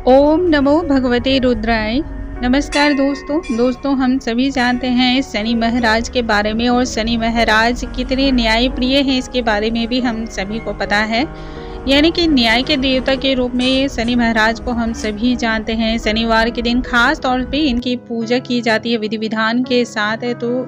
ओम नमो भगवते रुद्राय। नमस्कार दोस्तों हम सभी जानते हैं शनि महाराज के बारे में, और शनि महाराज कितने न्यायप्रिय हैं इसके बारे में भी हम सभी को पता है। यानी कि न्याय के देवता के रूप में शनि महाराज को हम सभी जानते हैं। शनिवार के दिन खास तौर पे इनकी पूजा की जाती है विधि विधान के साथ। तो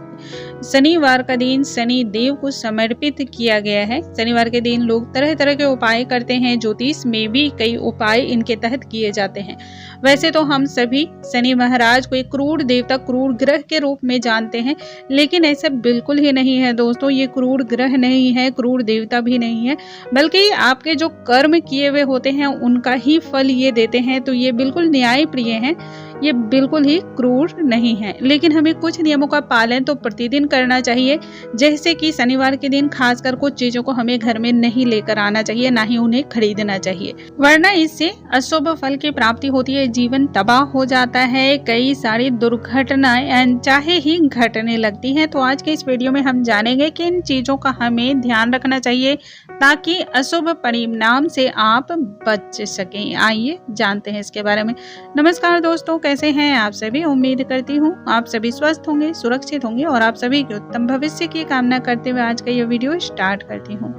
शनिवार का दिन शनि देव को समर्पित किया गया है। शनिवार के दिन लोग तरह तरह के उपाय करते हैं। ज्योतिष में भी कई उपाय इनके तहत किए जाते हैं। वैसे तो हम सभी शनि महाराज को एक क्रूर देवता, क्रूर ग्रह के रूप में जानते हैं, लेकिन ऐसा बिल्कुल ही नहीं है दोस्तों। ये क्रूर ग्रह नहीं है, क्रूर देवता भी नहीं है, बल्कि आपके जो कर्म किए हुए होते हैं उनका ही फल ये देते हैं। तो ये बिल्कुल न्यायप्रिय हैं, ये बिल्कुल ही क्रूर नहीं है। लेकिन हमें कुछ नियमों का पालन तो प्रतिदिन करना चाहिए, जैसे कि शनिवार के दिन खासकर कुछ चीजों को हमें घर में नहीं लेकर आना चाहिए, ना ही उन्हें खरीदना चाहिए, वरना इससे अशुभ फल की प्राप्ति होती है, जीवन तबाह हो जाता है, कई सारी दुर्घटनाएं अनचाहे ही घटने लगती हैं। तो आज के इस वीडियो में हम जानेंगे कि इन चीजों का हमें ध्यान रखना चाहिए ताकि अशुभ परिणाम से आप बच सकें। आइए जानते हैं इसके बारे में। नमस्कार दोस्तों, कैसे हैं आप सभी? उम्मीद करती हूँ आप सभी स्वस्थ होंगे, सुरक्षित होंगे, और आप सभी के उत्तम भविष्य की कामना करते हुए आज का ये वीडियो स्टार्ट करती हूँ।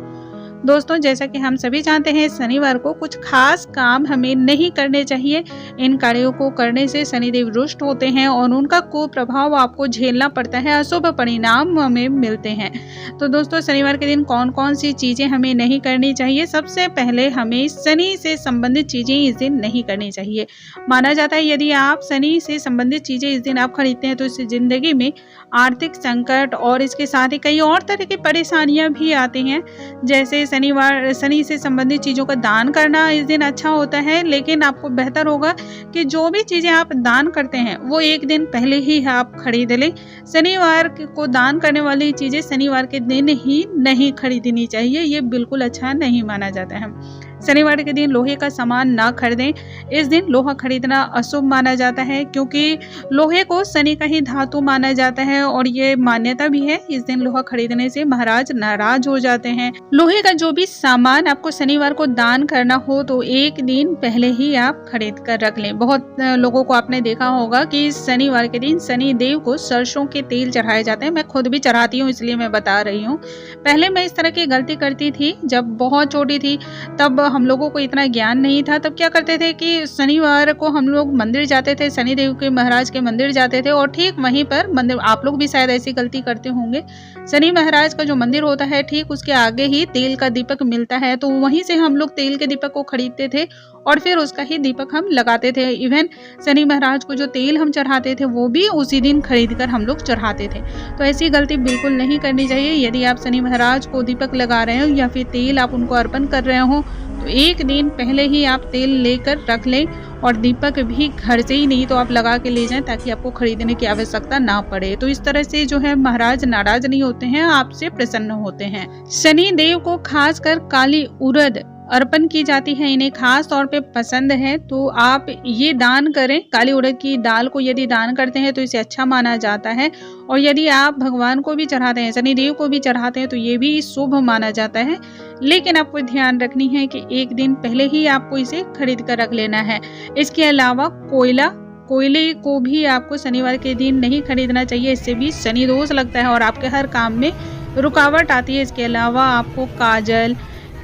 दोस्तों, जैसा कि हम सभी जानते हैं शनिवार को कुछ खास काम हमें नहीं करने चाहिए। इन कार्यों को करने से शनिदेव रुष्ट होते हैं और उनका कुप्रभाव आपको झेलना पड़ता है, अशुभ परिणाम हमें मिलते हैं। तो दोस्तों, शनिवार के दिन कौन कौन सी चीजें हमें नहीं करनी चाहिए? सबसे पहले हमें शनि से संबंधित चीजें इस दिन नहीं करनी चाहिए। माना जाता है यदि आप शनि से संबंधित चीजें इस दिन आप खरीदते हैं तो इससे जिंदगी में आर्थिक संकट और इसके साथ ही कई और तरह की परेशानियां भी आती हैं। जैसे शनि से संबंधित चीजों का दान करना इस दिन अच्छा होता है, लेकिन आपको बेहतर होगा कि जो भी चीजें आप दान करते हैं वो एक दिन पहले ही आप खरीद लें। शनिवार को दान करने वाली चीजें शनिवार के दिन ही नहीं खरीदनी चाहिए, ये बिल्कुल अच्छा नहीं माना जाता है। शनिवार के दिन लोहे का सामान ना खरीदें। इस दिन लोहा खरीदना अशुभ माना जाता है, क्योंकि लोहे को शनि का ही धातु माना जाता है और ये मान्यता भी है इस दिन लोहा खरीदने से महाराज नाराज हो जाते हैं। लोहे का जो भी सामान आपको शनिवार को दान करना हो तो एक दिन पहले ही आप खरीद कर रख लें। बहुत लोगों को आपने देखा होगा कि शनिवार के दिन शनि देव को सरसों के तेल चढ़ाए जाते हैं। मैं खुद भी चढ़ाती हूँ, इसलिए मैं बता रही हूँ। पहले मैं इस तरह की गलती करती थी जब बहुत छोटी थी, तब हम लोगों को इतना ज्ञान नहीं था। तब क्या करते थे कि शनिवार को हम लोग मंदिर जाते थे, शनिदेव के महाराज के मंदिर जाते थे, और ठीक वहीं पर मंदिर, आप लोग भी शायद ऐसी गलती करते होंगे, शनि महाराज का जो मंदिर होता है ठीक उसके आगे ही तेल का दीपक मिलता है, तो वहीं से हम लोग तेल के दीपक को खरीदते थे और फिर उसका ही दीपक हम लगाते थे। इवन शनि महाराज को जो तेल हम चढ़ाते थे वो भी उसी दिन खरीद कर हम लोग चढ़ाते थे। तो ऐसी गलती बिल्कुल नहीं करनी चाहिए। यदि आप शनि महाराज को दीपक लगा रहे हो या फिर तेल आप उनको अर्पण कर रहे हो तो एक दिन पहले ही आप तेल लेकर रख लें, और दीपक भी घर से ही नहीं तो आप लगा के ले जाएं, ताकि आपको खरीदने की आवश्यकता ना पड़े। तो इस तरह से जो है महाराज नाराज नहीं होते हैं, आपसे प्रसन्न होते हैं। शनि देव को खासकर काली उड़द अर्पण की जाती है, इन्हें खास तौर पे पसंद है, तो आप ये दान करें। काली उड़द की दाल को यदि दान करते हैं तो इसे अच्छा माना जाता है, और यदि आप भगवान को भी चढ़ाते हैं, शनिदेव को भी चढ़ाते हैं, तो ये भी शुभ माना जाता है। लेकिन आपको ध्यान रखनी है कि एक दिन पहले ही आपको इसे खरीद कर रख लेना है। इसके अलावा कोयले को भी आपको शनिवार के दिन नहीं खरीदना चाहिए, इससे भी शनि दोष लगता है और आपके हर काम में रुकावट आती है। इसके अलावा आपको काजल,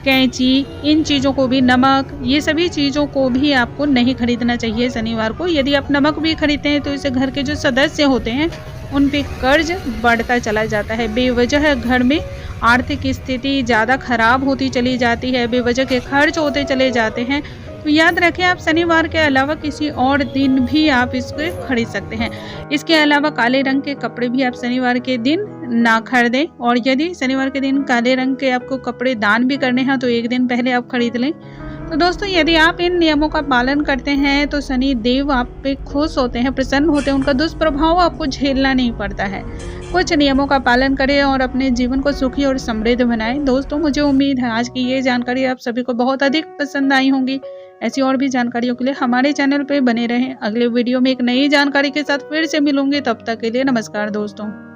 कैंची, इन चीज़ों को भी, नमक, ये सभी चीज़ों को भी आपको नहीं खरीदना चाहिए शनिवार को। यदि आप नमक भी खरीदते हैं तो इससे घर के जो सदस्य होते हैं उन पे कर्ज बढ़ता चला जाता है। बेवजह घर में आर्थिक स्थिति ज़्यादा खराब होती चली जाती है, बेवजह के खर्च होते चले जाते हैं। तो याद रखें, आप शनिवार के अलावा किसी और दिन भी आप इसको खरीद सकते हैं। इसके अलावा काले रंग के कपड़े भी आप शनिवार के दिन ना खरीदें, और यदि शनिवार के दिन काले रंग के आपको कपड़े दान भी करने हैं तो एक दिन पहले आप खरीद लें। तो दोस्तों, यदि आप इन नियमों का पालन करते हैं तो शनि देव आप पे खुश होते हैं, प्रसन्न होते हैं, उनका दुष्प्रभाव आपको झेलना नहीं पड़ता है। कुछ नियमों का पालन करें और अपने जीवन को सुखी और समृद्ध बनाएं। दोस्तों, मुझे उम्मीद है आज की ये जानकारी आप सभी को बहुत अधिक पसंद आई होंगी। ऐसी और भी जानकारियों के लिए हमारे चैनल पे बने रहें। अगले वीडियो में एक नई जानकारी के साथ फिर से मिलूंगी, तब तक के लिए नमस्कार दोस्तों।